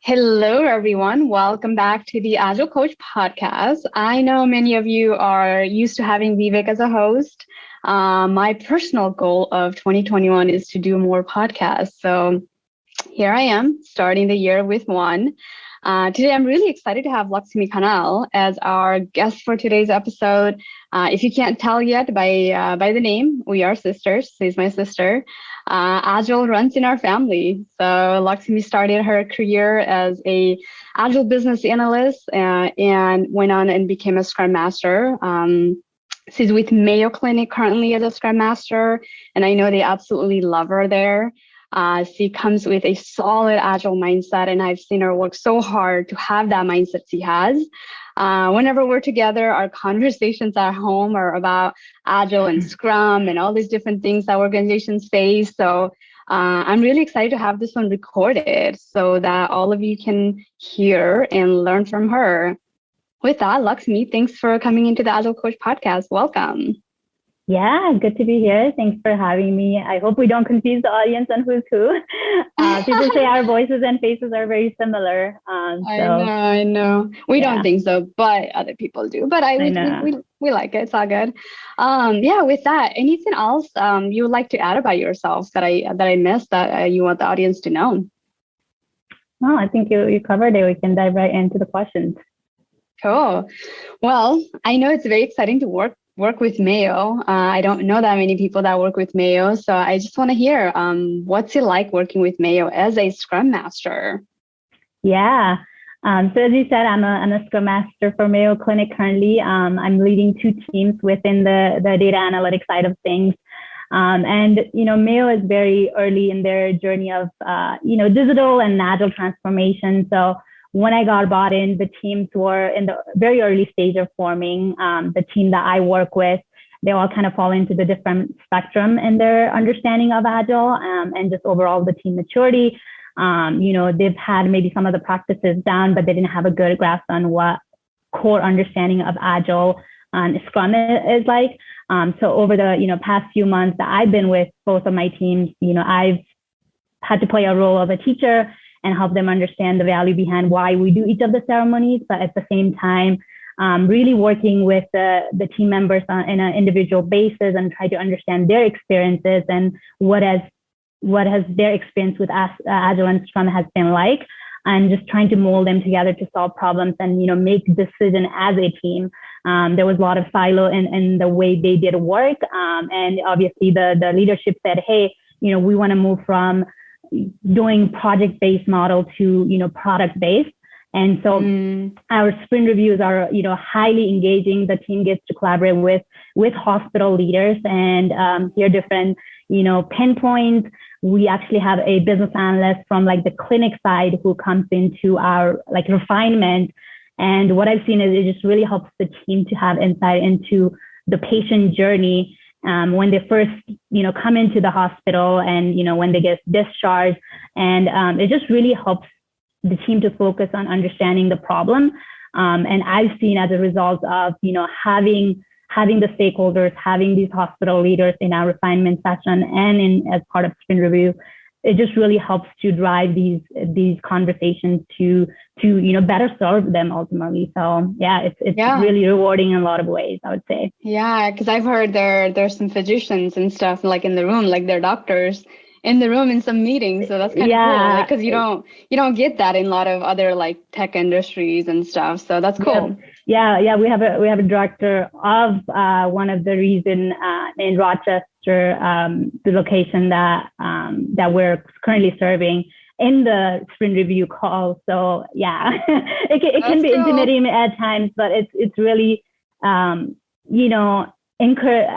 Hello, everyone. Welcome back to the Agile Coach podcast. I know many of you are used to having Vivek as a host. My personal goal of 2021 is to do more podcasts. So here I am, starting the year with one. Today, I'm really excited to have Laxmi Khanal as our guest for today's episode. If you can't tell yet by the name, we are sisters. She's my sister. Agile runs in our family. So Laxmi started her career as a Agile business analyst and went on and became a Scrum Master. She's with Mayo Clinic currently as a Scrum Master, and I know they absolutely love her there. She comes with a solid Agile mindset, and I've seen her work so hard to have that mindset she has. Whenever we're together, our conversations at home are about Agile and Scrum and all these different things that organizations face. So I'm really excited to have this one recorded so that all of you can hear and learn from her. With that, Laxmi, thanks for coming into the Agile Coach podcast. Welcome. Yeah, good to be here. Thanks for having me. I hope we don't confuse the audience on who's who. People say our voices and faces are very similar. I know. We don't think so, but other people do. But we like it. It's all good. With that, anything else you would like to add about yourself that I missed that you want the audience to know? No, I think you covered it. We can dive right into the questions. Cool. Well, I know it's very exciting to work with Mayo. I don't know that many people that work with Mayo, so I just want to hear what's it like working with Mayo as a Scrum Master? Yeah. So as you said, I'm a Scrum Master for Mayo Clinic currently. I'm leading two teams within the data analytics side of things. And Mayo is very early in their journey of digital and agile transformation. So when I got brought in, the teams were in the very early stage of forming. The team that I work with, they all kind of fall into the different spectrum in their understanding of Agile and just overall the team maturity. They've had maybe some of the practices down, but they didn't have a good grasp on what core understanding of Agile and Scrum is like. So over the past few months that I've been with both of my teams, I've had to play a role of a teacher and help them understand the value behind why we do each of the ceremonies, but at the same time, really working with the team members on an individual basis and try to understand their experiences and what has their experience with Agile and Scrum has been like, and just trying to mold them together to solve problems and make decision as a team. There was a lot of silo in the way they did work, and obviously the leadership said, hey, we want to move from doing project-based model to product-based. And so our sprint reviews are highly engaging. The team gets to collaborate with hospital leaders and hear different pinpoints. We actually have a business analyst from the clinic side who comes into our refinement. And what I've seen is it just really helps the team to have insight into the patient journey when they first, come into the hospital and, when they get discharged. And it just really helps the team to focus on understanding the problem. And I've seen as a result of, having the stakeholders, having these hospital leaders in our refinement session and as part of sprint review, it just really helps to drive these conversations to better serve them ultimately. So it's really rewarding in a lot of ways, I would say. Yeah, because I've heard there's some physicians and stuff in the room, they're doctors in the room in some meetings. So that's kind of cool, because you don't get that in a lot of other tech industries and stuff. So that's cool. Yeah. We have a director of one of the region in Rochester, the location that we're currently serving in the sprint review call. So it can be intimidating at times, but it's really I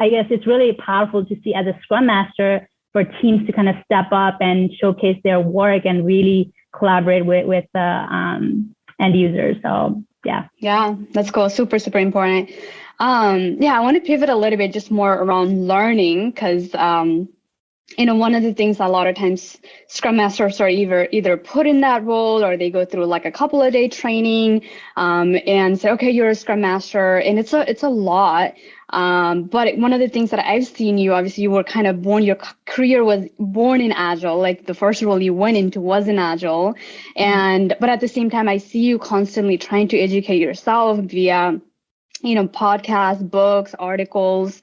guess it's really powerful to see as a Scrum Master for teams to kind of step up and showcase their work and really collaborate with the end users. So yeah, that's cool. Super important. I want to pivot a little bit just more around learning, because one of the things a lot of times Scrum Masters are either put in that role or they go through a couple of day training and say, okay, you're a Scrum Master, and it's a lot. But one of the things that I've seen you, obviously, you were kind of born, your career was born in Agile. Like the first role you went into was in Agile. But at the same time, I see you constantly trying to educate yourself via podcasts, books, articles.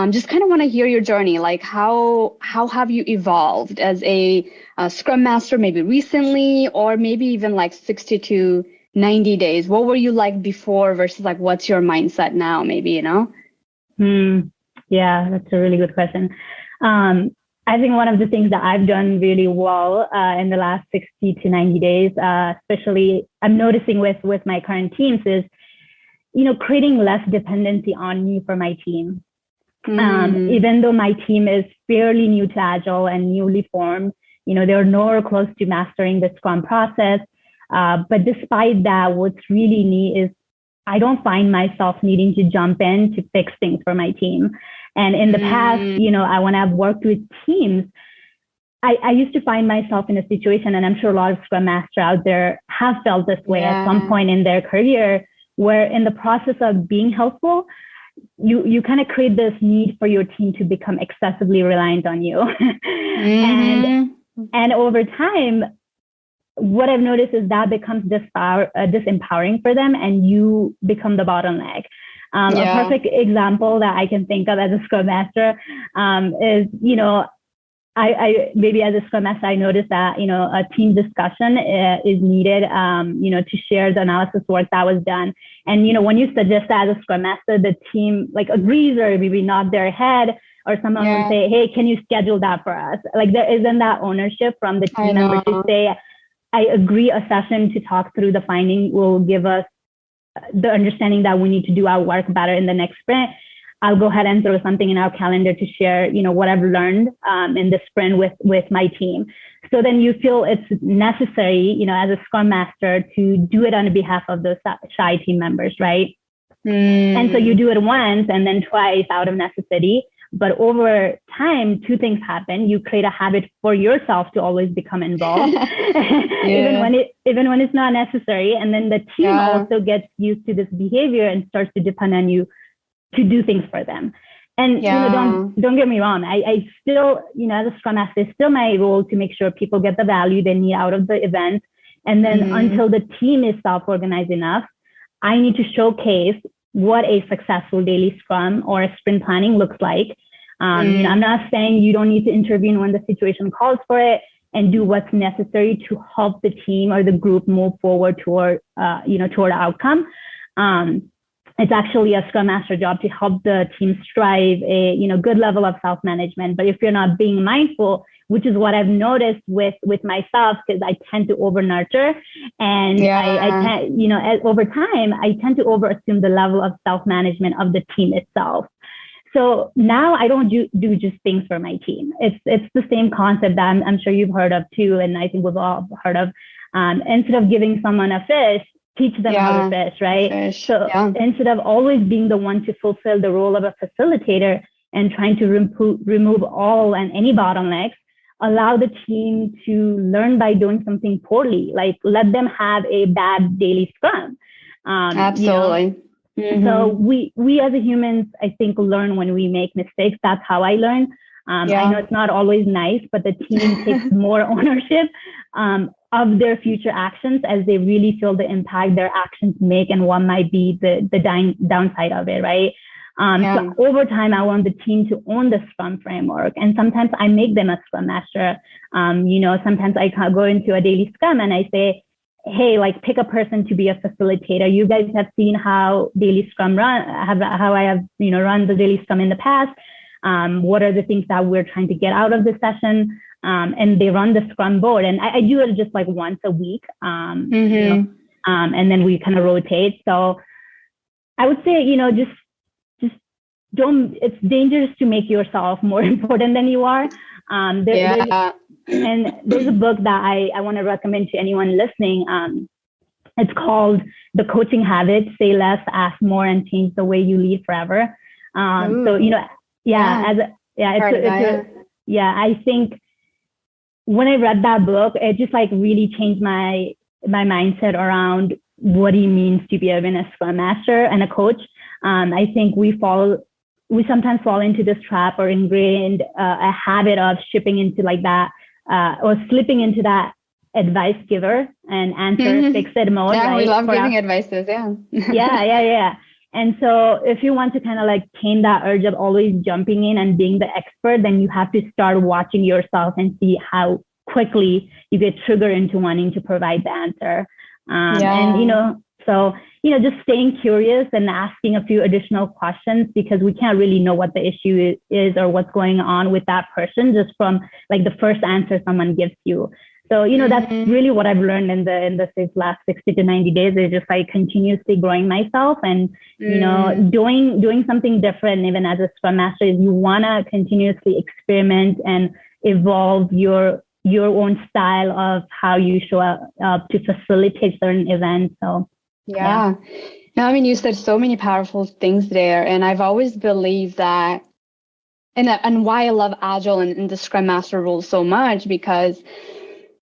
Just kind of want to hear your journey. Like how have you evolved as a Scrum Master, maybe recently, or maybe even like 60 to 90 days? What were you like before versus like what's your mindset now, maybe, Yeah, that's a really good question. I think one of the things that I've done really well in the last 60 to 90 days, especially I'm noticing with my current teams is, creating less dependency on me for my team. Even though my team is fairly new to Agile and newly formed, they're nowhere close to mastering the Scrum process. But despite that, what's really neat is I don't find myself needing to jump in to fix things for my team. And in the past, when I've worked with teams, I used to find myself in a situation, and I'm sure a lot of Scrum Masters out there have felt this way at some point in their career, where in the process of being helpful, you kind of create this need for your team to become excessively reliant on you. And over time, what I've noticed is that becomes disempowering for them, and you become the bottleneck. A perfect example that I can think of as a Scrum Master is, I maybe as a Scrum Master, I noticed that, a team discussion is needed, to share the analysis work that was done. And, when you suggest that as a Scrum Master, the team like agrees or maybe nod their head, or someone will say, hey, can you schedule that for us? Like there isn't that ownership from the team member to say, I agree a session to talk through the finding will give us the understanding that we need to do our work better in the next sprint. I'll go ahead and throw something in our calendar to share, what I've learned in the sprint with my team. So then you feel it's necessary, as a Scrum Master to do it on behalf of those shy team members, right? And so you do it once and then twice out of necessity. But over time, two things happen. You create a habit for yourself to always become involved, even when it's not necessary. And then the team also gets used to this behavior and starts to depend on you to do things for them. And don't get me wrong. I still, as a Scrum Master, it's still my role to make sure people get the value they need out of the event. And then until the team is self-organized enough, I need to showcase what a successful daily Scrum or a sprint planning looks like. I'm not saying you don't need to intervene when the situation calls for it, and do what's necessary to help the team or the group move forward toward outcome. It's actually a Scrum Master job to help the team strive a good level of self-management. But if you're not being mindful, which is what I've noticed with myself, because I tend to over nurture, and I tend, over time, I tend to over assume the level of self-management of the team itself. So now I don't do just things for my team. It's the same concept that I'm sure you've heard of too, and I think we've all heard of. Instead of giving someone a fish, teach them how to fish, right? So instead of always being the one to fulfill the role of a facilitator and trying to remove all and any bottlenecks, allow the team to learn by doing something poorly. Like let them have a bad daily Scrum. Absolutely. So we as a humans, I think, learn when we make mistakes. That's how I learn. I know it's not always nice, but the team takes more ownership of their future actions as they really feel the impact their actions make and what might be the downside of it, right? So over time, I want the team to own the Scrum framework. And sometimes I make them a Scrum Master. Sometimes I go into a daily Scrum and I say, hey, like pick a person to be a facilitator. You guys have seen how daily Scrum how I have, run the daily Scrum in the past. What are the things that we're trying to get out of the session? And they run the Scrum board, and I do it just like once a week. And then we kind of rotate. So I would say, just don't, it's dangerous to make yourself more important than you are. And there's a book that I want to recommend to anyone listening. It's called The Coaching Habit, Say Less, Ask More, and Change the Way You Lead Forever. I think when I read that book, it just like really changed my mindset around what it means to be a Scrum Master and a coach. I think we fall we sometimes fall into this trap or ingrained a habit of shipping into like that or slipping into that advice giver and answer fix it mode. Yeah, right? we love giving advices. Yeah. Yeah. And so if you want to kind of like tame that urge of always jumping in and being the expert, then you have to start watching yourself and see how quickly you get triggered into wanting to provide the answer. And, so, just staying curious and asking a few additional questions, because we can't really know what the issue is or what's going on with that person just from like the first answer someone gives you. So, that's really what I've learned in the last 60 to 90 days is just like continuously growing myself and, doing something different. Even as a Scrum Master, is you want to continuously experiment and evolve your own style of how you show up to facilitate certain events. So, yeah. No, I mean, you said so many powerful things there. And I've always believed that, and why I love Agile and the Scrum Master role so much, because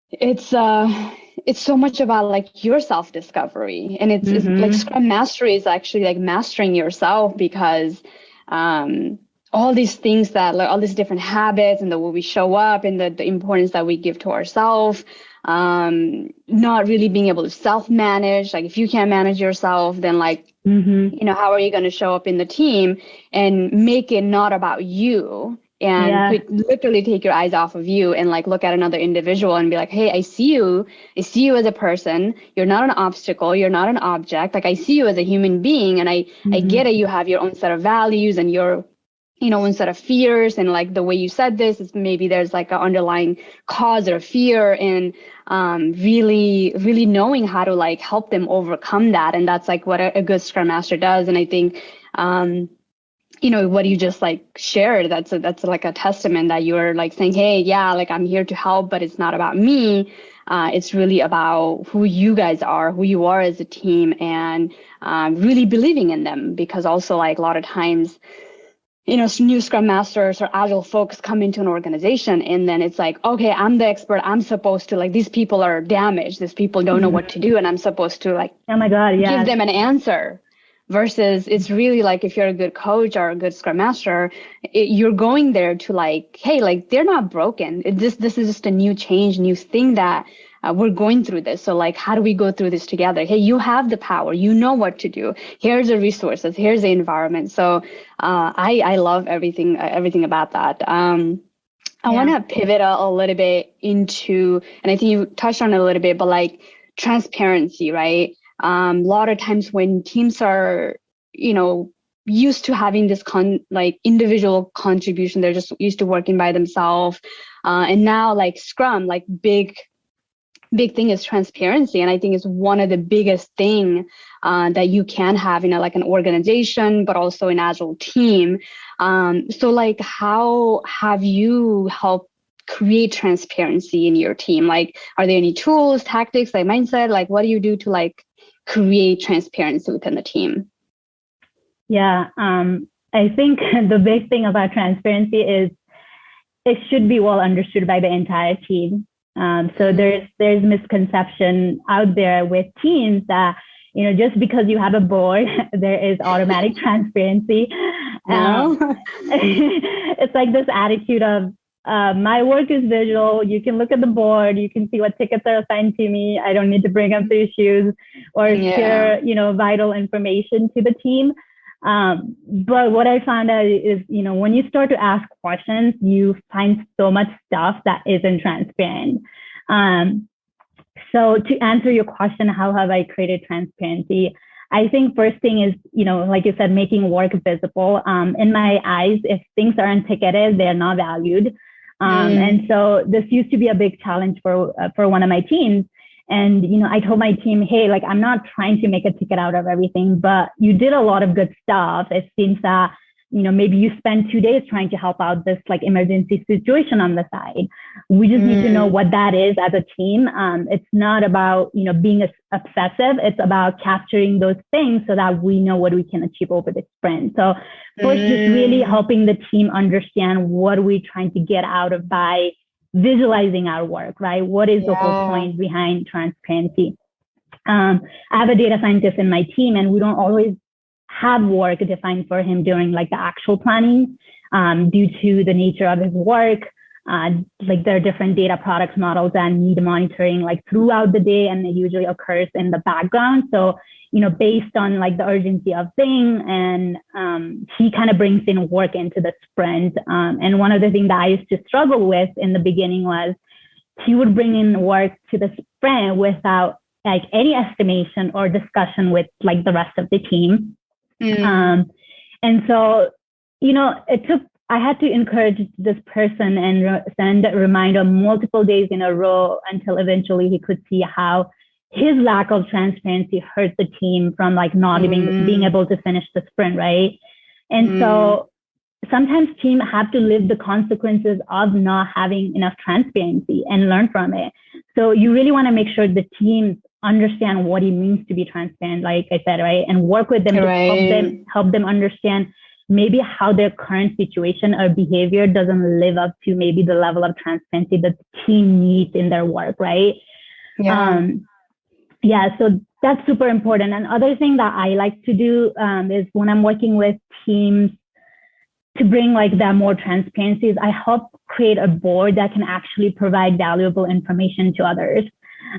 it's so much about like your self-discovery, and it's like Scrum Mastery is actually like mastering yourself, because all these things that like all these different habits and the way we show up and the importance that we give to ourselves, not really being able to self-manage. Like if you can't manage yourself, then like how are you going to show up in the team and make it not about you? And literally take your eyes off of you and like look at another individual and be like, hey, I see you as a person. You're not an obstacle. You're not an object. Like I see you as a human being. And I get it. You have your own set of values and your, own set of fears. And like the way you said this is maybe there's like an underlying cause or fear, and really, really knowing how to like help them overcome that. And that's like what a good Scrum Master does. And I think, what you just like shared, that's like a testament that you're like saying, hey, yeah, like I'm here to help, but it's not about me. It's really about who you guys are, who you are as a team, and really believing in them. Because also like a lot of times, new Scrum Masters or Agile folks come into an organization and then it's like, okay, I'm the expert. I'm supposed to like, these people are damaged. These people don't know what to do. And I'm supposed to like, oh my God, give them an answer. Versus it's really like, if you're a good coach or a good Scrum Master, you're going there to like, hey, like they're not broken. This is just a new change, new thing that we're going through this. So like, how do we go through this together? Hey, you have the power. You know what to do. Here's the resources. Here's the environment. So I love everything about that. I want to pivot a little bit into, and I think you touched on it a little bit, but like transparency, right? A lot of times when teams are, used to having this like individual contribution, they're just used to working by themselves. And now like Scrum, like big thing is transparency. And I think it's one of the biggest thing that you can have in like an organization, but also an Agile team. So like, how have you helped create transparency in your team? Like, are there any tools, tactics, like mindset? Like, what do you do to like create transparency within the team? Yeah, I think the big thing about transparency is it should be well understood by the entire team. So there's misconception out there with teams that, just because you have a board, there is automatic transparency. It's like this attitude of, my work is visual. You can look at the board. You can see what tickets are assigned to me. I don't need to bring up the issues or share, vital information to the team. But what I found out is, when you start to ask questions, you find so much stuff that isn't transparent. So to answer your question, how have I created transparency? I think first thing is, like you said, making work visible. In my eyes, if things aren't ticketed, they're not valued. And so this used to be a big challenge for one of my teams. And, I told my team, hey, like, I'm not trying to make a ticket out of everything, but you did a lot of good stuff. It seems that, maybe you spent 2 days trying to help out this like emergency situation on the side. We just need to know what that is as a team. It's not about, being obsessive. It's about capturing those things so that we know what we can achieve over the sprint. So first, just really helping the team understand what we're trying to get out of by visualizing our work, right? What is the whole point behind transparency? I have a data scientist in my team, and we don't always have work defined for him during like the actual planning, due to the nature of his work. Like there are different data products models that need monitoring like throughout the day, and it usually occurs in the background. So, based on like the urgency of thing, and he kind of brings in work into the sprint. And one of the things that I used to struggle with in the beginning was he would bring in work to the sprint without like any estimation or discussion with like the rest of the team. And so, I had to encourage this person and send a reminder multiple days in a row until eventually he could see how his lack of transparency hurt the team from like not even being able to finish the sprint, right? And so sometimes teams have to live the consequences of not having enough transparency and learn from it. So you really want to make sure the teams understand what it means to be transparent, like I said, right? And work with them to help them understand maybe how their current situation or behavior doesn't live up to maybe the level of transparency that the team needs in their work, right? So that's super important. And other thing that I like to do is when I'm working with teams to bring like that more transparency, is I help create a board that can actually provide valuable information to others.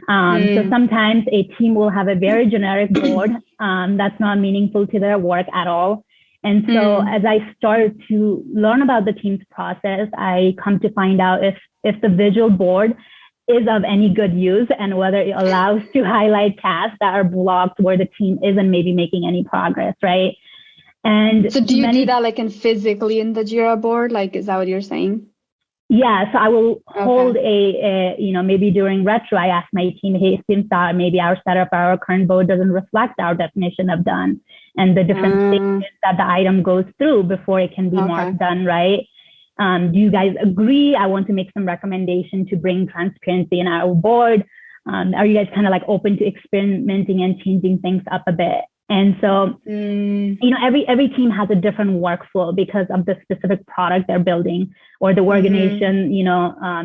So sometimes a team will have a very generic board that's not meaningful to their work at all. And so as I start to learn about the team's process, I come to find out if the visual board is of any good use and whether it allows to highlight tasks that are blocked where the team isn't maybe making any progress, right? And so do you do that like physically in the Jira board? Like, is that what you're saying? Yeah, so I will hold maybe during retro, I ask my team, hey, since maybe our setup, our current board doesn't reflect our definition of done and the different stages that the item goes through before it can be marked done, right? Do you guys agree? I want to make some recommendation to bring transparency in our board. Are you guys kind of like open to experimenting and changing things up a bit? And so, every team has a different workflow because of the specific product they're building or the organization,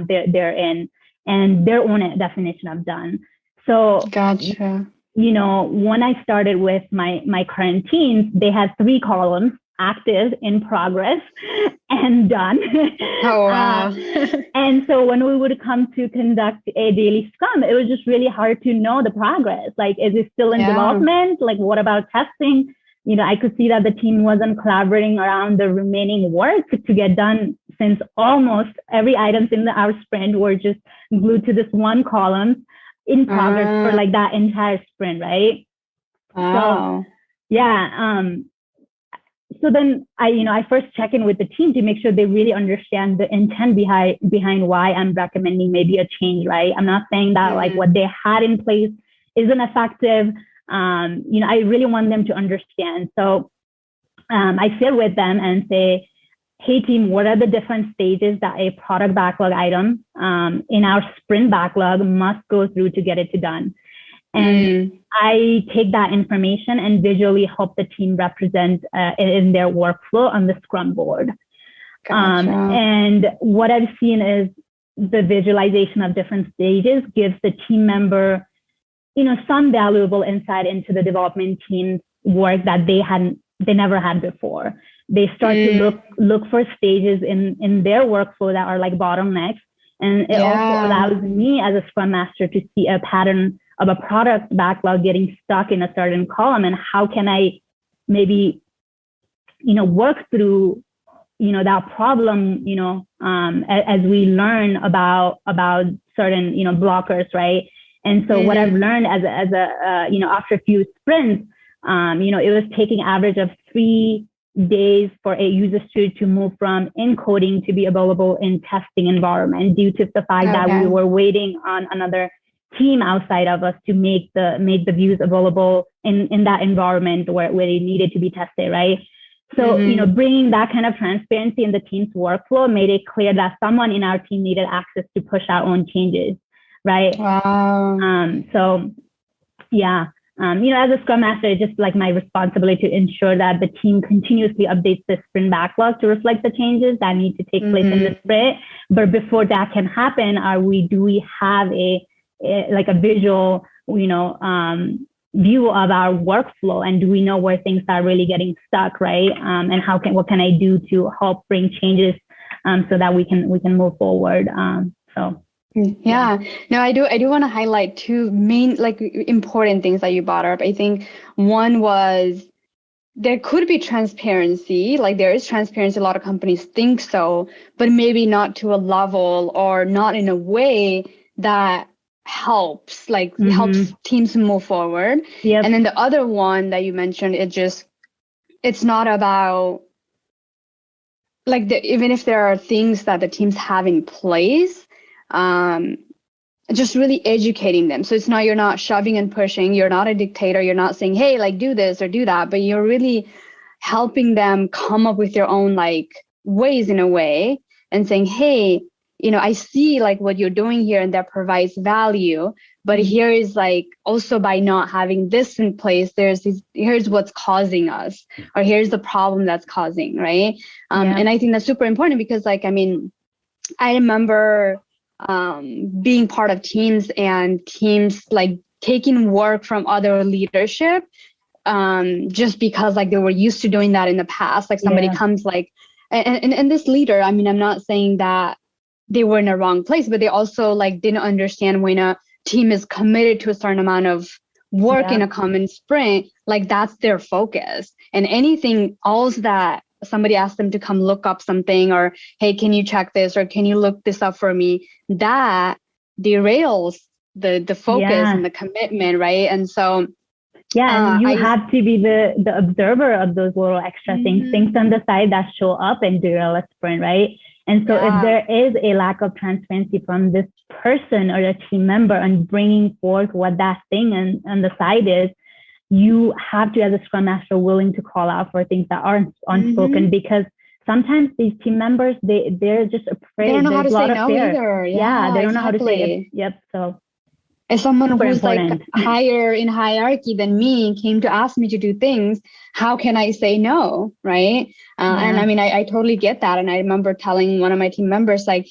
they're in, and their own definition of done. So, gotcha. When I started with my current teams, they had 3 columns: active, in progress, and done. Oh, wow. And so when we would come to conduct a daily scrum, it was just really hard to know the progress. Like, is it still in development? Like, what about testing? I could see that the team wasn't collaborating around the remaining work to get done, since almost every item in our sprint were just glued to this one column in progress for like that entire sprint, right? Wow. So, so then I first check in with the team to make sure they really understand the intent behind why I'm recommending maybe a change, right? I'm not saying that like what they had in place isn't effective. I really want them to understand. So I sit with them and say, hey team, what are the different stages that a product backlog item in our sprint backlog must go through to get it to done? And I take that information and visually help the team represent in their workflow on the Scrum board. Gotcha. And what I've seen is the visualization of different stages gives the team member, some valuable insight into the development team's work that they never had before. They start to look for stages in their workflow that are like bottlenecks. And it also allows me as a Scrum Master to see a pattern of a product backlog getting stuck in a certain column, and how can I maybe, work through, that problem, as we learn about certain, blockers, right? And so what I've learned as a after a few sprints, it was taking average of 3 days for a user story to move from encoding to be available in testing environment, due to the fact that we were waiting on another team outside of us to make the views available in that environment where it needed to be tested, right? So, bringing that kind of transparency in the team's workflow made it clear that someone in our team needed access to push our own changes, right? Wow. As a Scrum Master, it's just like my responsibility to ensure that the team continuously updates the sprint backlog to reflect the changes that need to take place in the sprint. But before that can happen, do we have a visual, view of our workflow, and do we know where things are really getting stuck, right? And what can I do to help bring changes so that we can move forward. Yeah, no, I do want to highlight two main like important things that you brought up. I think one was there could be transparency, like there is transparency. A lot of companies think so, but maybe not to a level or not in a way that helps teams move forward. Yep. And then the other one that you mentioned, it's not about like even if there are things that the teams have in place, just really educating them. So you're not shoving and pushing, you're not a dictator, you're not saying, hey, like do this or do that, but you're really helping them come up with their own like ways in a way and saying, hey, I see like what you're doing here and that provides value, but here is like also by not having this in place, here's what's causing us, or here's the problem that's causing, right? And I think that's super important because like, I mean, I remember being part of teams and teams like taking work from other leadership just because like they were used to doing that in the past. Like somebody comes like, and this leader, I mean, I'm not saying that they were in a wrong place, but they also like didn't understand when a team is committed to a certain amount of work in a common sprint, like that's their focus. And anything else that somebody asks them to come look up something, or hey, can you check this, or can you look this up for me, that derails the focus and the commitment, right? And so you have to be the observer of those little extra things on the side that show up and derail a sprint, right? And so if there is a lack of transparency from this person or a team member on bringing forth what that thing on the side is, you have to, as a Scrum Master, willing to call out for things that are unspoken, because sometimes these team members, they're just afraid. They don't know how to say no either. Yeah, they don't know how to say it. Yep. So as someone who's important. Like higher in hierarchy than me came to ask me to do things, how can I say no, right? And I mean, I totally get that. And I remember telling one of my team members, like,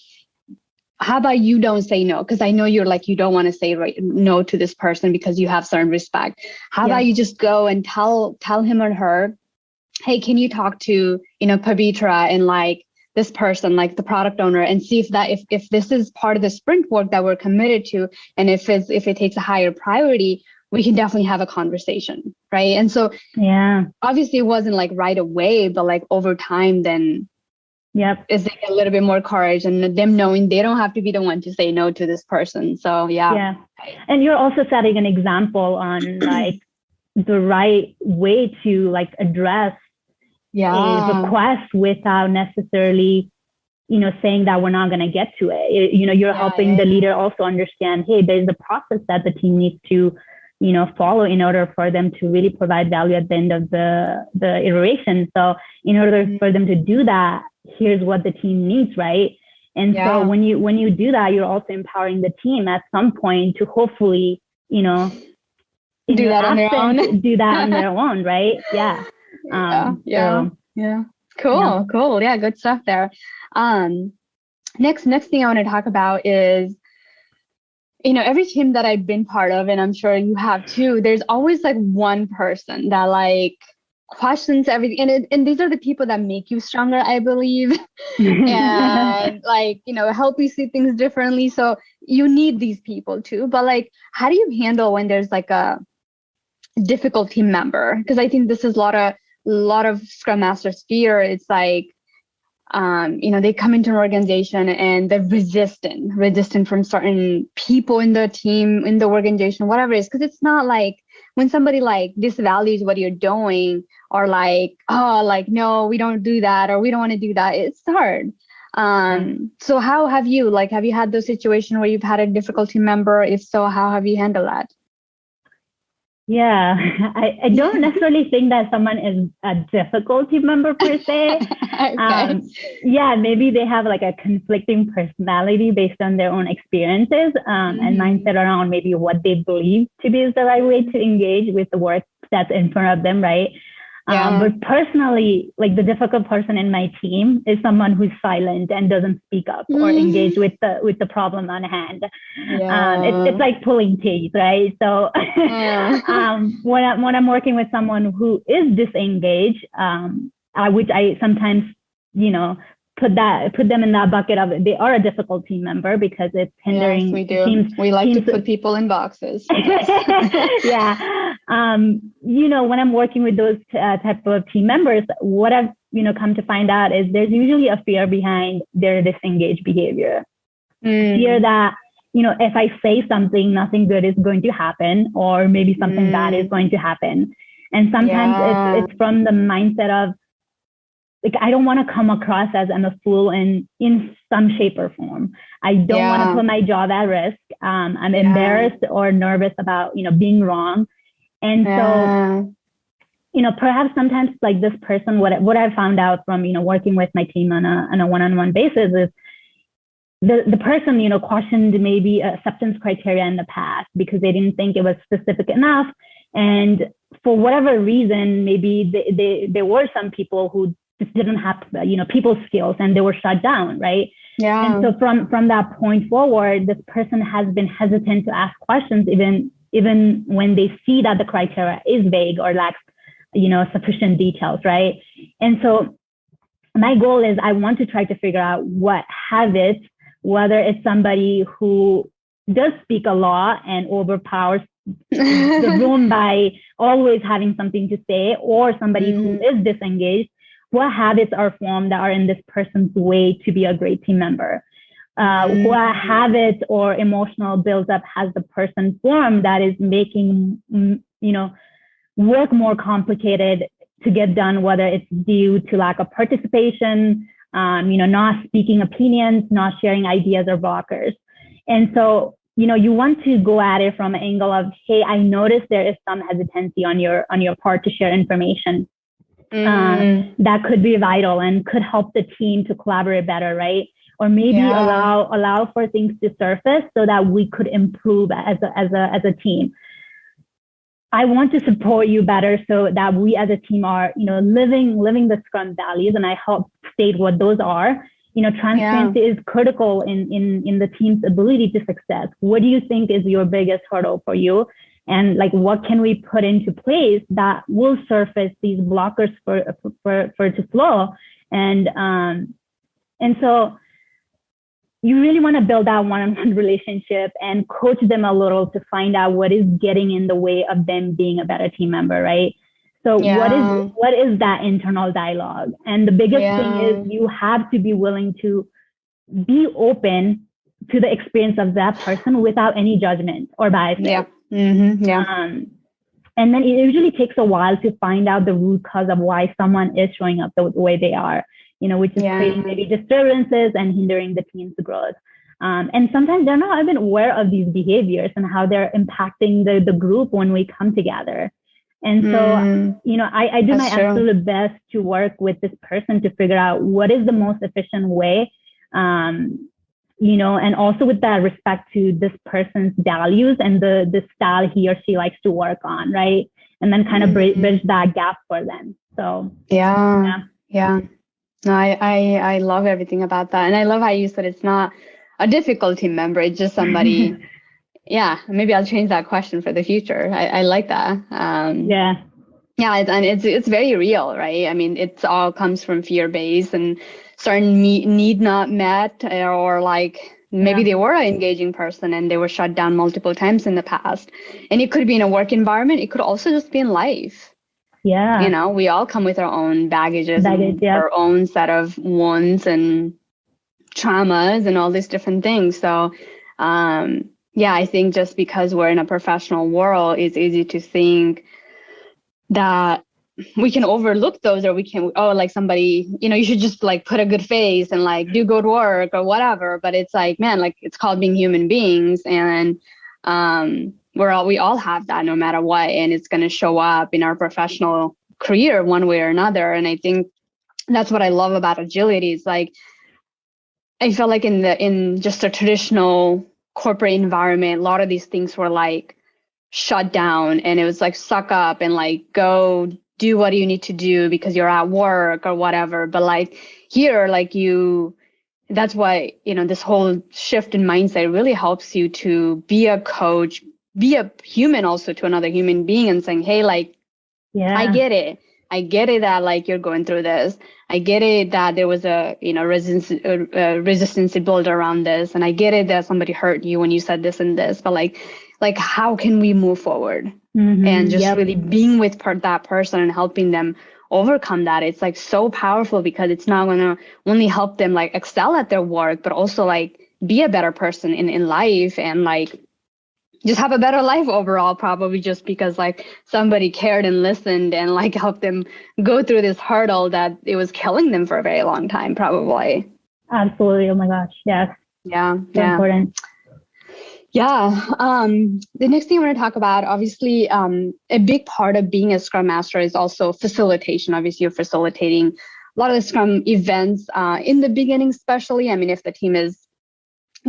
how about you don't say no? Because I know you're like, you don't want to say no to this person because you have certain respect. How about you just go and tell him or her, hey, can you talk to, Pabitra and like this person, like the product owner, and see if this is part of the sprint work that we're committed to, and if it takes a higher priority, we can definitely have a conversation, right? And so obviously it wasn't like right away, but like over time, then is like a little bit more courage and them knowing they don't have to be the one to say no to this person. So and you're also setting an example on like the right way to like address a request without necessarily, saying that we're not going to get to it. You're helping the leader also understand, hey, there's a process that the team needs to, follow in order for them to really provide value at the end of the iteration. So in order for them to do that, here's what the team needs, right? And so when you do that, you're also empowering the team at some point to hopefully, do that on their own. Do that on their own, right? Yeah. Cool. Yeah, good stuff there. Next thing I want to talk about is, every team that I've been part of, and I'm sure you have too, there's always like one person that like questions everything, and these are the people that make you stronger, I believe, and like help you see things differently. So you need these people too. But like, how do you handle when there's like a difficult team member? Because I think this is a lot of Scrum Masters fear. It's like they come into an organization and they're resistant from certain people in the team, in the organization, whatever it is. Because it's not like when somebody like disvalues what you're doing, or like, oh, like, no, we don't do that, or we don't want to do that. It's hard. So how have you had those situations where you've had a difficult team member? If so, how have you handled that? Yeah, I don't necessarily think that someone is a difficult team member per se. Maybe they have like a conflicting personality based on their own experiences and mindset around maybe what they believe to be the right way to engage with the work that's in front of them, right? But personally, like the difficult person in my team is someone who's silent and doesn't speak up or engage with the problem on hand. It's like pulling teeth, right? So when I'm working with someone who is disengaged, which I sometimes, put them in that bucket of they are a difficult team member because it's hindering. Yes, we do. We like to put people in boxes. Yeah. When I'm working with those type of team members, what I've come to find out is there's usually a fear behind their disengaged behavior. Fear that if I say something, nothing good is going to happen, or maybe something bad is going to happen. And sometimes it's from the mindset of, like, I don't want to come across as I'm a fool in some shape or form. I don't want to put my job at risk. I'm embarrassed or nervous about, being wrong. And so, perhaps sometimes like this person, what I found out from, working with my team on a one-on-one basis is the person, questioned maybe acceptance criteria in the past because they didn't think it was specific enough. And for whatever reason, maybe there were some people who just didn't have, people skills, and they were shut down, right? Yeah. And so from that point forward, this person has been hesitant to ask questions, even when they see that the criteria is vague or lacks, sufficient details, right? And so my goal is I want to try to figure out what habits, whether it's somebody who does speak a lot and overpowers the room by always having something to say, or somebody who is disengaged, what habits are formed that are in this person's way to be a great team member? What habits or emotional buildup has the person formed that is making, work more complicated to get done, whether it's due to lack of participation, not speaking opinions, not sharing ideas or blockers. And so, you want to go at it from an angle of, hey, I noticed there is some hesitancy on your part to share information. That could be vital and could help the team to collaborate better, right? Or maybe allow for things to surface so that we could improve as a team. I want to support you better so that we as a team are, living the Scrum values, and I help state what those are. Transparency is critical in the team's ability to success. What do you think is your biggest hurdle for you? And like, what can we put into place that will surface these blockers for it to flow? And so you really want to build that one-on-one relationship and coach them a little to find out what is getting in the way of them being a better team member, right? So what is that internal dialogue? And the biggest thing is you have to be willing to be open to the experience of that person without any judgment or bias. And then it usually takes a while to find out the root cause of why someone is showing up the way they are, which is creating maybe disturbances and hindering the team's growth. And sometimes they're not even aware of these behaviors and how they're impacting the group when we come together. And so, I do my absolute best to work with this person to figure out what is the most efficient way, and also with that respect to this person's values and the style he or she likes to work on, right? And then kind of bridge that gap for them. So, No, I love everything about that. And I love how you said it's not a difficult team member. It's just somebody, maybe I'll change that question for the future. I like that. And it's very real, right? I mean, it's all comes from fear-based and certain need not met, or like maybe they were an engaging person and they were shut down multiple times in the past. And it could be in a work environment. It could also just be in life. Yeah. We all come with our own baggages and our own set of wounds and traumas and all these different things. So, I think just because we're in a professional world, it's easy to think that we can overlook those, or we can, like somebody, you should just like put a good face and like do good work or whatever. But it's like, man, like it's called being human beings, and we all have that no matter what, and it's going to show up in our professional career one way or another. And I think that's what I love about agility. It's like, I felt like in just a traditional corporate environment, a lot of these things were like shut down, and it was like suck up and like go do what you need to do because you're at work or whatever. But like here, like that's why, this whole shift in mindset really helps you to be a coach, be a human also to another human being and saying, hey, like, I get it. I get it that like you're going through this. I get it that there was a, resistance built around this. And I get it that somebody hurt you when you said this and this, but like how can we move forward? And just really being with that person and helping them overcome that. It's like so powerful because it's not going to only help them like excel at their work, but also like be a better person in life and like just have a better life overall, probably just because like somebody cared and listened and like helped them go through this hurdle that it was killing them for a very long time, probably. Absolutely. Oh my gosh. Yes. Yeah. So important. Yeah. The next thing I want to talk about, obviously, a big part of being a Scrum Master is also facilitation. Obviously, you're facilitating a lot of the Scrum events in the beginning, especially. I mean, if the team is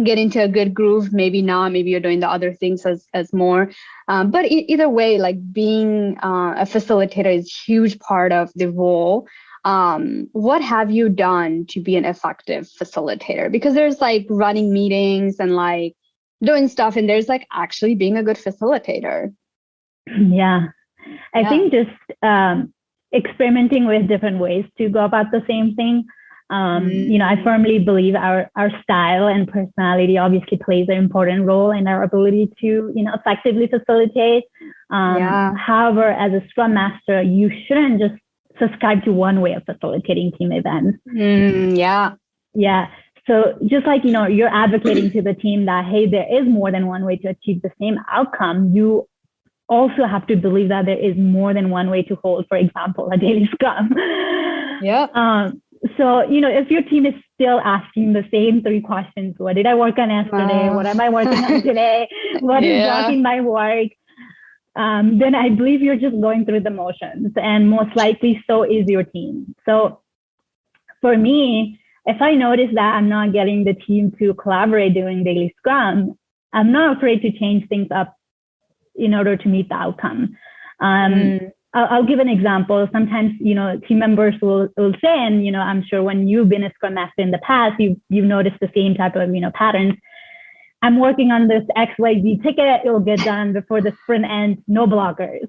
getting to a good groove, maybe not, maybe you're doing the other things as more. But either way, like being a facilitator is a huge part of the role. What have you done to be an effective facilitator? Because there's like running meetings and like doing stuff, and there's like actually being a good facilitator. Yeah. I think just experimenting with different ways to go about the same thing. I firmly believe our style and personality obviously plays an important role in our ability to, effectively facilitate. However, as a Scrum Master, you shouldn't just subscribe to one way of facilitating team events. Yeah. So just like, you're advocating to the team that, hey, there is more than one way to achieve the same outcome, you also have to believe that there is more than one way to hold, for example, a daily Scrum. So, if your team is still asking the same 3 questions, what did I work on yesterday? What am I working on today? What is blocking my work? Then I believe you're just going through the motions, and most likely so is your team. So for me, if I notice that I'm not getting the team to collaborate during daily Scrum, I'm not afraid to change things up in order to meet the outcome. I'll give an example. Sometimes, team members will say, and, I'm sure when you've been a Scrum Master in the past, you've noticed the same type of, patterns. I'm working on this XYZ ticket. It will get done before the sprint ends. No blockers.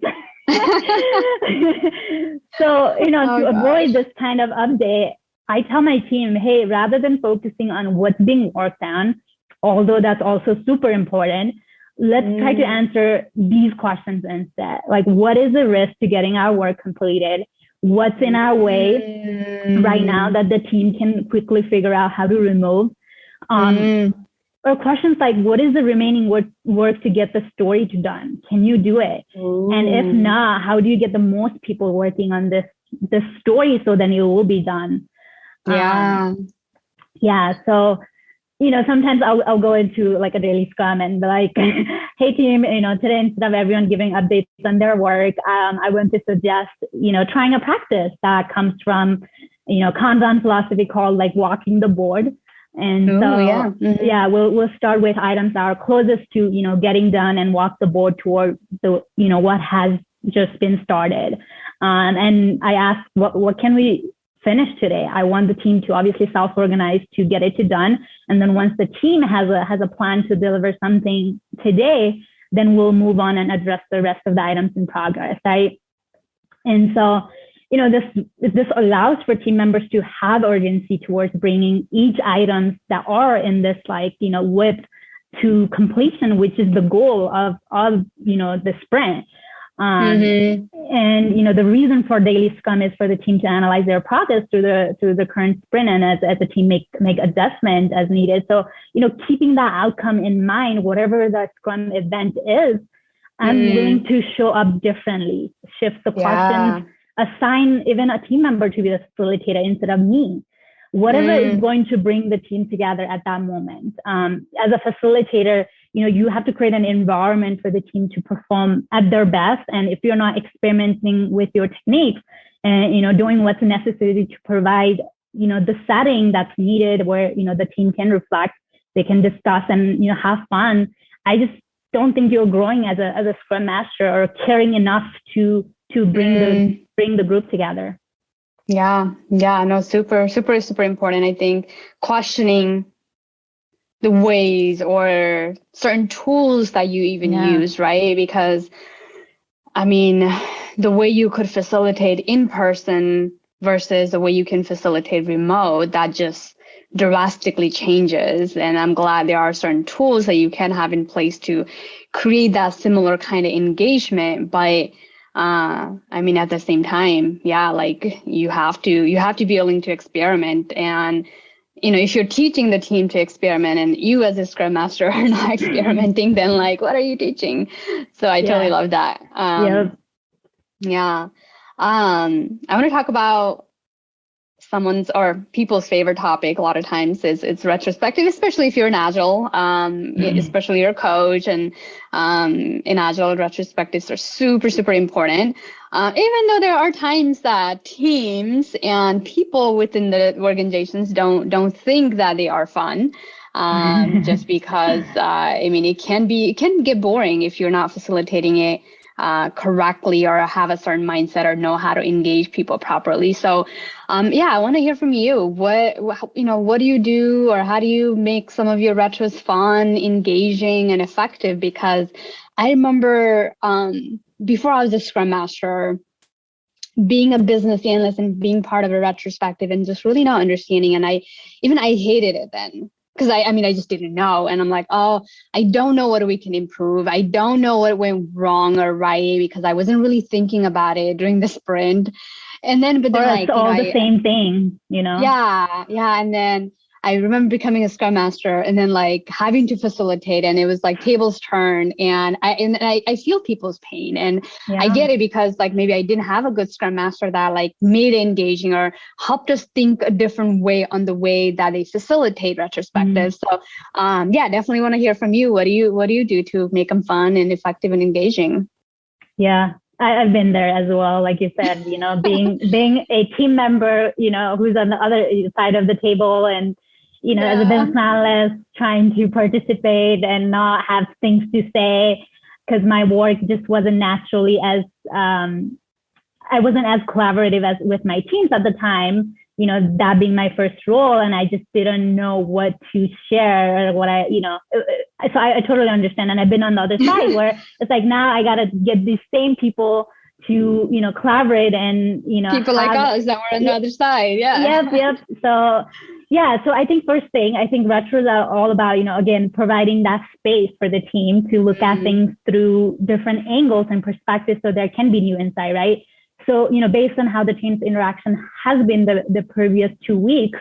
So, to avoid this kind of update, I tell my team, hey, rather than focusing on what's being worked on, although that's also super important, let's try to answer these questions instead. Like, what is the risk to getting our work completed? What's in our way right now that the team can quickly figure out how to remove? Or questions like, what is the remaining work to get the story done? Can you do it? And if not, how do you get the most people working on this story so then it will be done? So, sometimes I'll go into like a daily Scrum and be like, hey team, today instead of everyone giving updates on their work, I want to suggest, trying a practice that comes from, Kanban philosophy called like walking the board. And we'll start with items that are closest to, getting done and walk the board toward the, what has just been started. And I ask, what can we finish today? I want the team to obviously self-organize to get it done. And then once the team has a plan to deliver something today, then we'll move on and address the rest of the items in progress, right? And so, this allows for team members to have urgency towards bringing each items that are in this width to completion, which is the goal of the sprint. And the reason for daily Scrum is for the team to analyze their progress through the current sprint, and as the team make adjustments as needed. So keeping that outcome in mind, whatever the Scrum event is, I'm willing to show up differently, shift the questions, assign even a team member to be the facilitator instead of me. Whatever is going to bring the team together at that moment. As a facilitator, you have to create an environment for the team to perform at their best. And if you're not experimenting with your techniques and, doing what's necessary to provide, the setting that's needed where, the team can reflect, they can discuss and, have fun. I just don't think you're growing as a Scrum Master or caring enough to to bring the group together. Yeah. No, super important. I think questioning the ways or certain tools that you even use, right? Because I mean, the way you could facilitate in person versus the way you can facilitate remote, that just drastically changes. And I'm glad there are certain tools that you can have in place to create that similar kind of engagement. But I mean, at the same time, like you have to be willing to experiment. And if you're teaching the team to experiment and you as a Scrum Master are not experimenting, then like, what are you teaching? So I totally love that. Yeah. I want to talk about someone's or people's favorite topic a lot of times is it's retrospective, especially if you're an Agile, especially you're a coach, and in Agile, retrospectives are super important. Even though there are times that teams and people within the organizations don't think that they are fun, just because I mean it can get boring if you're not facilitating it correctly or have a certain mindset or know how to engage people properly. So I want to hear from you. What do you do, or how do you make some of your retros fun, engaging, and effective? Because I remember before I was a Scrum Master, being a business analyst and being part of a retrospective and just really not understanding. And I hated it then. Because I just didn't know. And I'm like, oh, I don't know what we can improve. I don't know what went wrong or right, because I wasn't really thinking about it during the sprint. And then, but then like, it's all the same thing, Yeah. And then I remember becoming a Scrum Master and then like having to facilitate, and it was like tables turn, and I feel people's pain, and I get it, because like maybe I didn't have a good Scrum Master that like made it engaging or helped us think a different way on the way that they facilitate retrospectives. So definitely want to hear from you. What do you do to make them fun and effective and engaging? Yeah. I've been there as well. Like you said, being a team member, who's on the other side of the table, and, as a business analyst, trying to participate and not have things to say, because my work just wasn't naturally as, I wasn't as collaborative as with my teams at the time, that being my first role. And I just didn't know what to share or what so I totally understand. And I've been on the other side where it's like, now I got to get these same people to, collaborate and, people like us that were on the other side. Yeah. Yep. So I think first thing, retros are all about, again, providing that space for the team to look at things through different angles and perspectives, so there can be new insight, right? So, based on how the team's interaction has been the previous 2 weeks,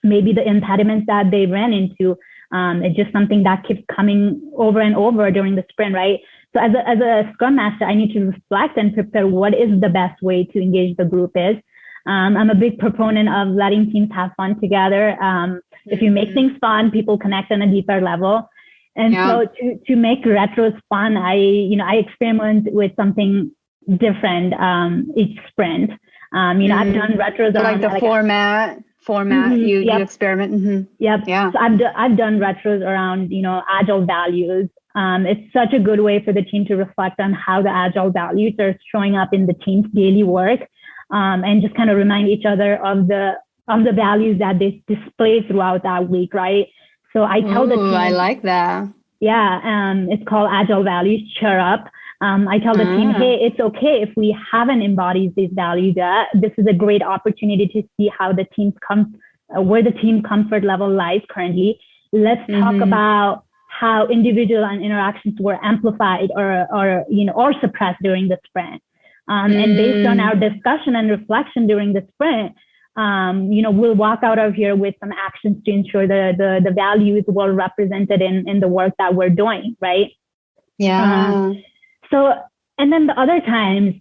maybe the impediments that they ran into, it's just something that keeps coming over and over during the sprint, right? So as a Scrum Master, I need to reflect and prepare what is the best way to engage the group is. I'm a big proponent of letting teams have fun together. If you make things fun, people connect on a deeper level. And so to make retros fun, I experiment with something different each sprint. I've done retros around like the format you experiment. Yep. Yeah. So I've done retros around agile values. It's such a good way for the team to reflect on how the agile values are showing up in the team's daily work, and just kind of remind each other of the values that they display throughout that week, right? So I tell the team, I like that. Yeah, it's called Agile Values Cheer Up. I tell the team, hey, it's okay if we haven't embodied these values yet. This is a great opportunity to see how the team's where the team comfort level lies currently. Let's talk about how individual and interactions were amplified or suppressed during the sprint. And based on our discussion and reflection during the sprint, we'll walk out of here with some actions to ensure the values were represented in the work that we're doing, right? Yeah. So, and then the other times,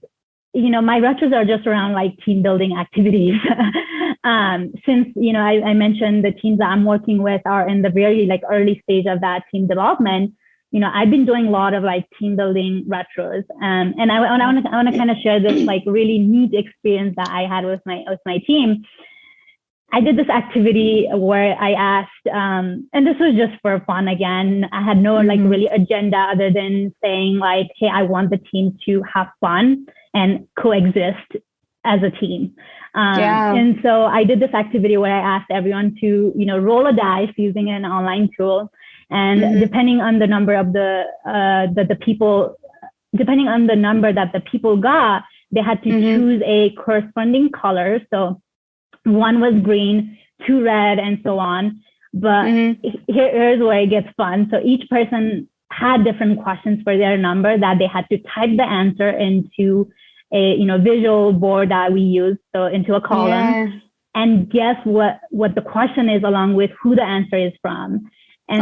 my retros are just around like team building activities. Since, I mentioned the teams that I'm working with are in the very like early stage of that team development, I've been doing a lot of like team building retros. And I want to kind of share this like really neat experience that I had with my team. I did this activity where I asked, and this was just for fun again. I had no like really agenda other than saying like, hey, I want the team to have fun and coexist as a team. And so I did this activity where I asked everyone to, roll a dice using an online tool. And depending on the number of the people, depending on the number that the people got, they had to choose a corresponding color. So one was green, two red, and so on. But here's where it gets fun. So each person had different questions for their number that they had to type the answer into a visual board that we use, so into a column, and guess what the question is along with who the answer is from. And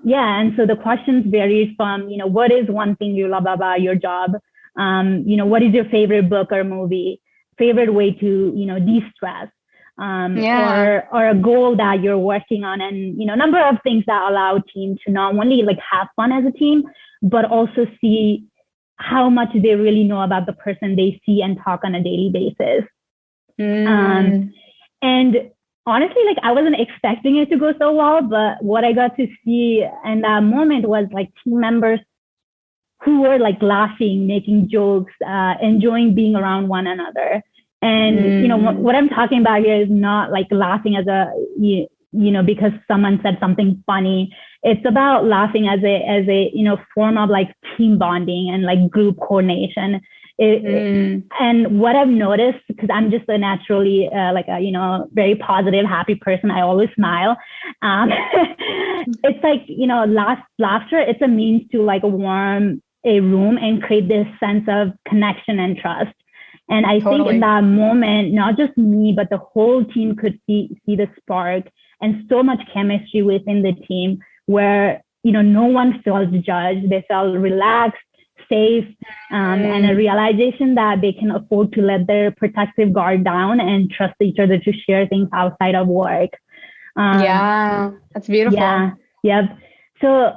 and so the questions varied from what is one thing you love about your job, what is your favorite book or movie, favorite way to de-stress, or a goal that you're working on, and number of things that allow team to not only like have fun as a team but also see how much they really know about the person they see and talk on a daily basis. And honestly, like I wasn't expecting it to go so well, but what I got to see in that moment was like team members who were like laughing, making jokes, enjoying being around one another. And what I'm talking about here is not like laughing as a because someone said something funny. It's about laughing as a form of like team bonding and like group coordination. And what I've noticed, because I'm just a naturally like a very positive, happy person, I always smile. It's like laughter. It's a means to like warm a room and create this sense of connection and trust. And I think in that moment, not just me, but the whole team could see the spark and so much chemistry within the team where, no one felt judged. They felt relaxed, safe, and a realization that they can afford to let their protective guard down and trust each other to share things outside of work. That's beautiful. Yep. So,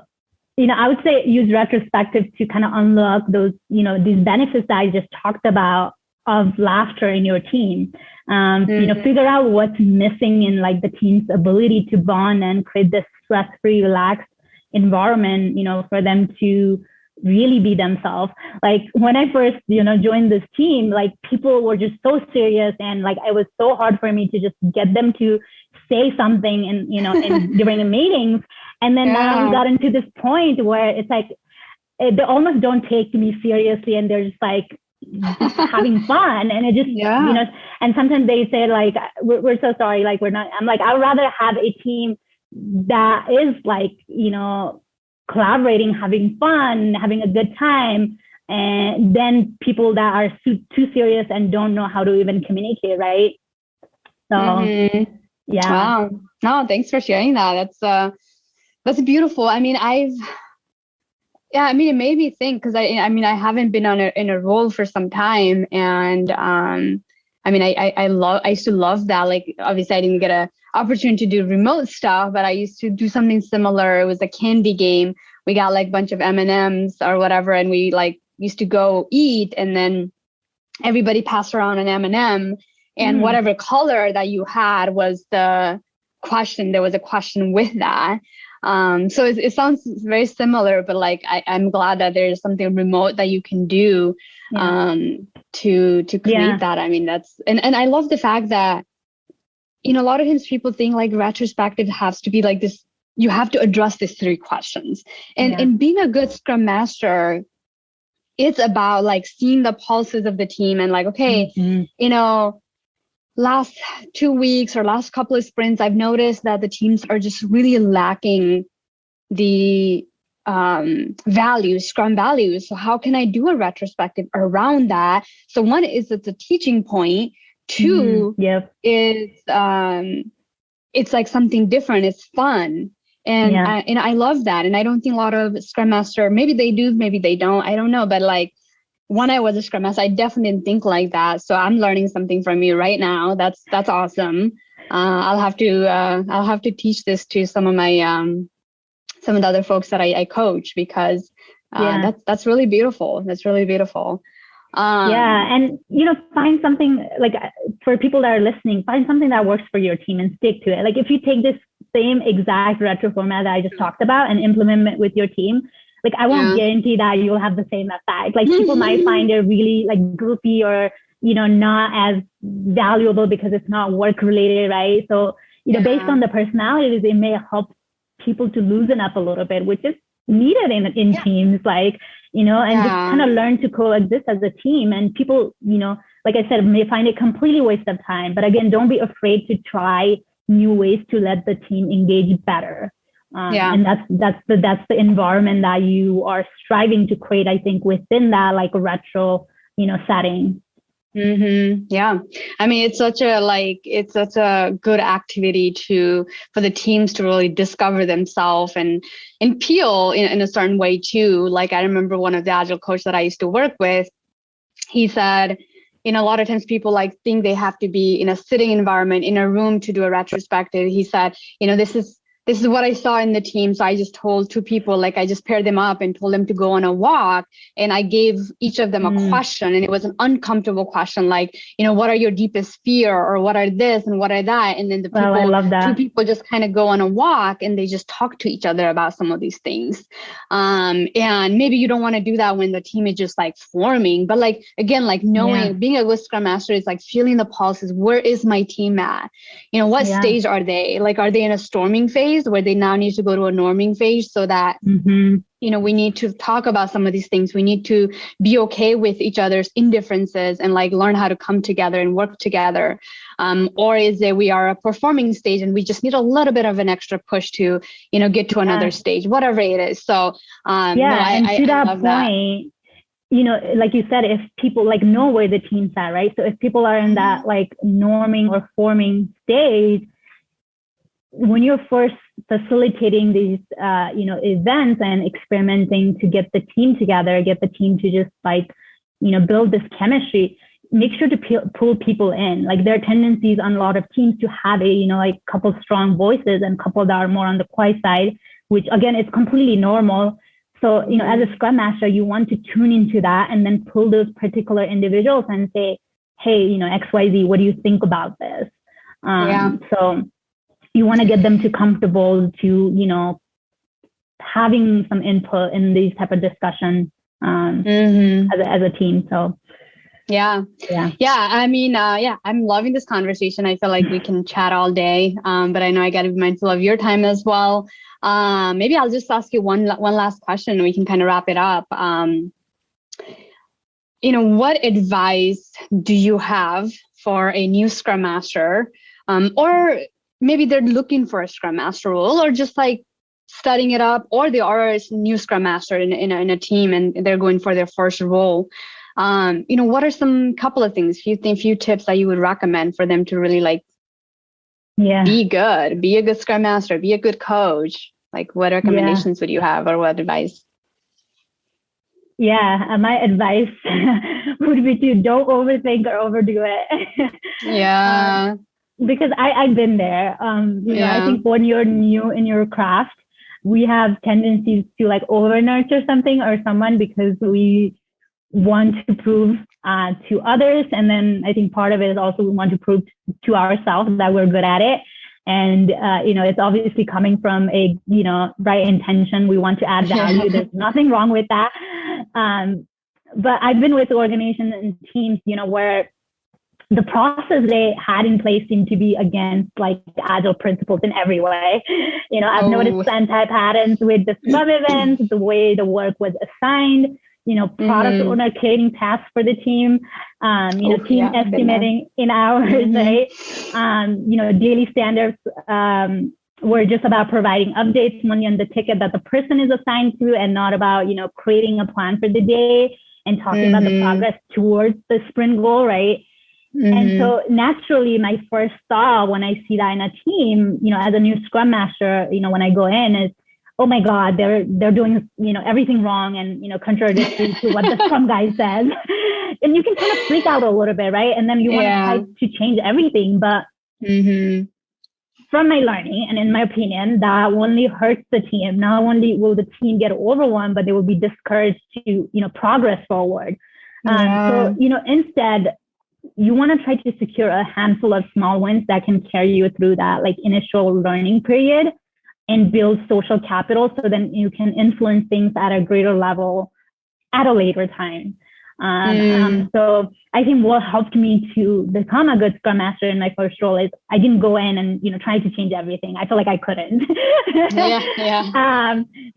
I would say use retrospective to kind of unlock those, these benefits that I just talked about of laughter in your team. Figure out what's missing in like the team's ability to bond and create this stress-free, relaxed environment, for them to really be themselves. Like when I first, joined this team, like people were just so serious, and like it was so hard for me to just get them to say something and during the meetings. And then now we got into this point where it's like they almost don't take me seriously, and they're just like having fun, and it just and sometimes they say like we're so sorry, like we're not. I'm like, I'd rather have a team that is like collaborating, having fun, having a good time, and then people that are too serious and don't know how to even communicate, right? So wow, no, thanks for sharing that. That's beautiful. I mean, it made me think, because I haven't been in a role for some time, and I used to love that. Like obviously I didn't get an opportunity to do remote stuff, but I used to do something similar. It was a candy game. We got like a bunch of M&Ms or whatever, and we like used to go eat, and then everybody passed around an M&M, and whatever color that you had was the question. There was a question with that. So it sounds very similar, but like I'm glad that there's something remote that you can do to create that. I mean, that's and I love the fact that a lot of times people think like retrospective has to be like this. You have to address these 3 questions, and being a good Scrum Master, it's about like seeing the pulses of the team and like, okay, last 2 weeks or last couple of sprints, I've noticed that the teams are just really lacking the values, Scrum values. So how can I do a retrospective around that? So one is it's a teaching point. 2 is it's like something different. It's fun. And I love that. And I don't think a lot of Scrum Master, maybe they do, maybe they don't. I don't know. But like when I was a Scrum Master, I definitely didn't think like that. So I'm learning something from you right now. That's awesome. I'll have to teach this to some of my some of the other folks that I coach, because that's really beautiful. That's really beautiful. Yeah. And, find something like for people that are listening, find something that works for your team and stick to it. Like if you take this same exact retro format that I just talked about and implement it with your team, like I won't guarantee that you'll have the same effect. Like people might find it really like goofy or, not as valuable because it's not work related, right? So, based on the personalities, it may help people to loosen up a little bit, which is needed in teams, like, and just kind of learn to coexist as a team. And people, like I said, may find it completely waste of time. But again, don't be afraid to try new ways to let the team engage better. And that's the environment that you are striving to create, I think, within that like retro, setting. Yeah. I mean, it's such a good activity for the teams to really discover themselves and peel in a certain way too. Like I remember one of the Agile coach that I used to work with, he said, a lot of times people like think they have to be in a sitting environment in a room to do a retrospective. He said, this is what I saw in the team. So I just told two people, like I just paired them up and told them to go on a walk. And I gave each of them a question, and it was an uncomfortable question, like, what are your deepest fear, or what are this and what are that? And then two people just kind of go on a walk and they just talk to each other about some of these things. And maybe you don't want to do that when the team is just like forming, but like, again, like knowing, being a good Scrum Master is like feeling the pulses. Where is my team at? What stage are they? Like, are they in a storming phase where they now need to go to a norming phase, so that we need to talk about some of these things. We need to be okay with each other's indifferences and like learn how to come together and work together. Or is it we are a performing stage and we just need a little bit of an extra push to, get to another stage, whatever it is. So and to that point, like you said, if people like know where the team's at, right? So if people are in that like norming or forming stage, when you're first facilitating these, events and experimenting to get the team together, get the team to just like, build this chemistry, make sure to pull people in. Like there are tendencies on a lot of teams to have a, like couple strong voices and couple that are more on the quiet side, which again, is completely normal. So, as a Scrum Master, you want to tune into that and then pull those particular individuals and say, hey, XYZ, what do you think about this? So you want to get them to comfortable to, having some input in these type of discussion as a team. So Yeah. I mean, I'm loving this conversation. I feel like we can chat all day, but I know I got to be mindful of your time as well. Maybe I'll just ask you one last question and we can kind of wrap it up. What advice do you have for a new Scrum Master, or maybe they're looking for a Scrum Master role, or just like studying it up, or they are a new Scrum Master in a team and they're going for their first role? What are some couple of things, few tips that you would recommend for them to really like be a good Scrum Master, be a good coach? Like what recommendations would you have, or what advice? My advice would be to don't overthink or overdo it. Because I've been there. I think when you're new in your craft, we have tendencies to like over nurture something or someone because we want to prove to others. And then I think part of it is also we want to prove to ourselves that we're good at it. And, it's obviously coming from a, right intention. We want to add value. There's nothing wrong with that. But I've been with organizations and teams, where the process they had in place seemed to be against like Agile principles in every way. I've noticed anti-patterns with the Scrum events, the way the work was assigned, product owner creating tasks for the team, team estimating in hours, right? Daily standards were just about providing updates only on the ticket that the person is assigned to, and not about, creating a plan for the day and talking about the progress towards the sprint goal, right? And so naturally, my first thought when I see that in a team, as a new Scrum Master, when I go in is, oh my God, they're doing, everything wrong and, contradictory to what the Scrum guy says. And you can kind of freak out a little bit, right? And then you want to try to change everything. But from my learning, and in my opinion, that only hurts the team. Not only will the team get overwhelmed, but they will be discouraged to, progress forward. So, instead, you want to try to secure a handful of small wins that can carry you through that like initial learning period and build social capital so then you can influence things at a greater level at a later time. So I think what helped me to become a good Scrum Master in my first role is I didn't go in and try to change everything. I felt like I couldn't.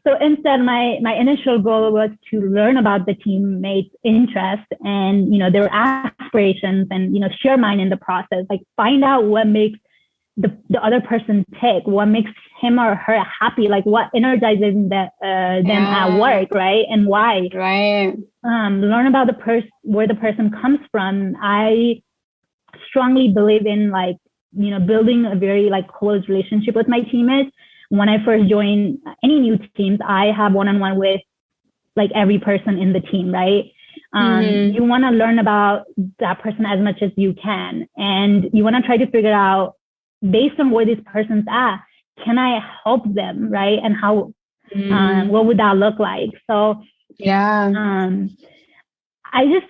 So instead, my initial goal was to learn about the teammates' interests and their aspirations and share mine in the process. Like find out what makes the other person tick, what makes him or her happy, like what energizes them at work, right? And why. Right. Learn about where the person comes from. I strongly believe in like, building a very like close relationship with my teammates. When I first join any new teams, I have one-on-one with like every person in the team, right? You want to learn about that person as much as you can. And you want to try to figure out based on where this person's at, can I help them, right? And how, what would that look like? So, I just,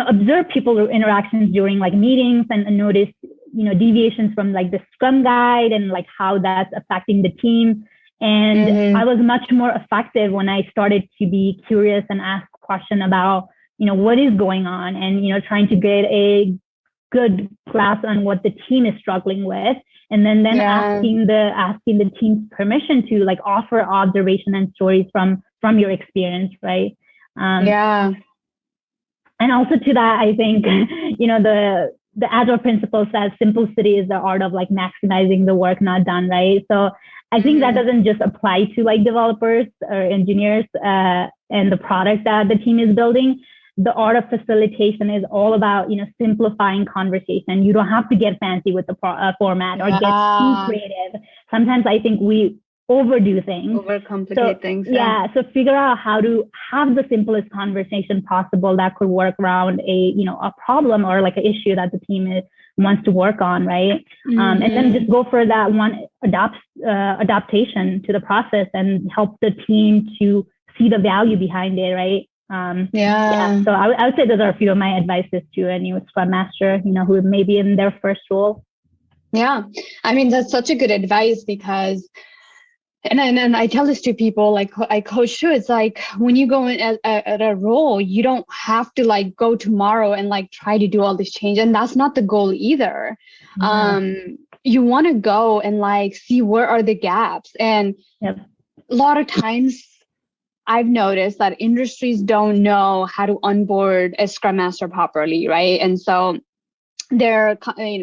observe people's interactions during like meetings and notice, deviations from like the Scrum guide and like how that's affecting the team. And I was much more effective when I started to be curious and ask questions about, what is going on and, trying to get a good grasp on what the team is struggling with. And then asking the team's permission to like offer observation and stories from your experience, right? And also to that, I think, the Agile principle says simplicity is the art of like maximizing the work not done, right? So I think that doesn't just apply to like developers or engineers and the product that the team is building. The art of facilitation is all about, simplifying conversation. You don't have to get fancy with the format or get too creative. Sometimes I think we overdo things. Overcomplicate things. So figure out how to have the simplest conversation possible that could work around a problem or like an issue that the team wants to work on, right? And then just go for that one adaptation to the process and help the team to see the value behind it, right? So I would say those are a few of my advices to a new Scrum Master, who may be in their first role. Yeah, I mean, that's such a good advice because, and I tell this to people, like I coach too, it's like when you go in at a role, you don't have to like go tomorrow and like try to do all this change. And that's not the goal either. You want to go and like see where are the gaps. And a lot of times, I've noticed that industries don't know how to onboard a Scrum Master properly, right? And so there are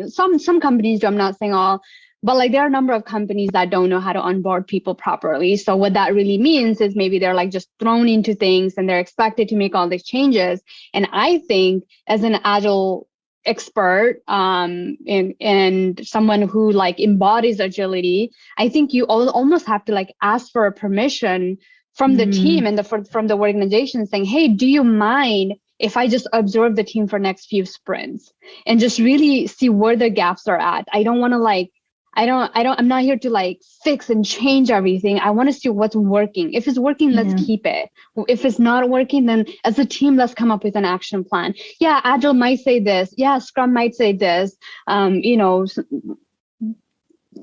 some companies do, I'm not saying all, but like there are a number of companies that don't know how to onboard people properly. So what that really means is maybe they're like just thrown into things and they're expected to make all these changes. And I think as an Agile expert and someone who like embodies agility, I think you almost have to like ask for a permission from the team and from the organization saying, hey, do you mind if I just observe the team for next few sprints and just really see where the gaps are at? I don't want to like, I'm not here to like fix and change everything. I want to see what's working. If it's working, let's keep it. If it's not working, then as a team, let's come up with an action plan. Yeah, Agile might say this. Yeah, Scrum might say this.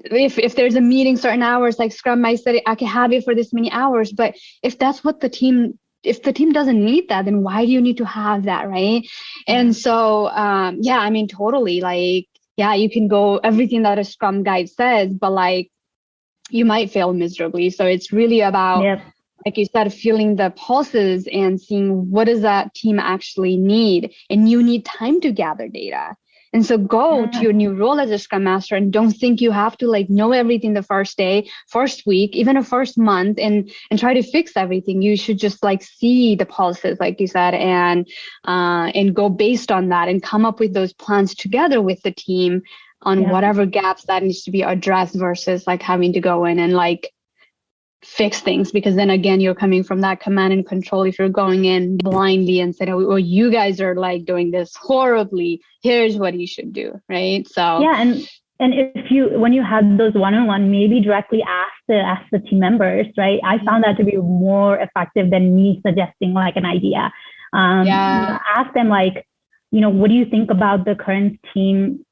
If there's a meeting certain hours, like Scrum might say I can have it for this many hours, but if that's what if the team doesn't need that, then why do you need to have that, right? And so I mean, totally, like you can go everything that a Scrum guide says, but like you might fail miserably. So it's really about like you said, feeling the pulses and seeing what does that team actually need, and you need time to gather data. And so go to your new role as a Scrum Master and don't think you have to like know everything the first day, first week, even a first month and try to fix everything. You should just like see the pulses, like you said, and go based on that and come up with those plans together with the team on whatever gaps that needs to be addressed versus like having to go in and like fix things, because then again, you're coming from that command and control. If you're going in blindly and saying, oh, you guys are like doing this horribly, here's what you should do, right? So and if when you have those one-on-one, maybe directly ask the team members, right? I found that to be more effective than me suggesting like an idea. Ask them like, what do you think about the current team,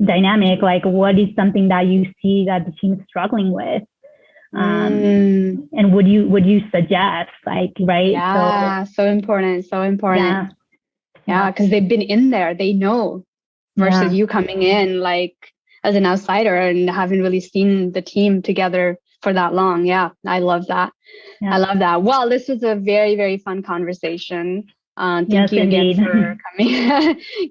dynamic? Like, what is something that you see that the team is struggling with? And would you suggest, like, right? Yeah, so important. Yeah, because they've been in there, they know, versus you coming in like as an outsider and haven't really seen the team together for that long. Yeah, I love that. I love that. Well, this was a very, very fun conversation. Thank you again for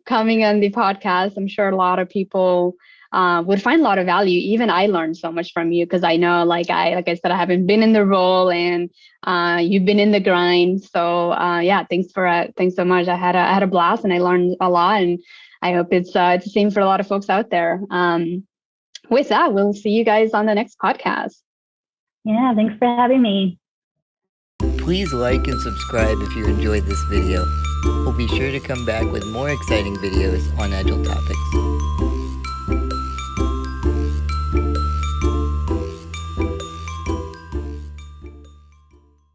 coming on the podcast. I'm sure a lot of people would find a lot of value. Even I learned so much from you, because I know, like I said, I haven't been in the role, and you've been in the grind. So thanks so much. I had a blast, and I learned a lot, and I hope it's the same for a lot of folks out there. With that, we'll see you guys on the next podcast. Yeah, thanks for having me. Please like and subscribe if you enjoyed this video. We'll be sure to come back with more exciting videos on Agile topics.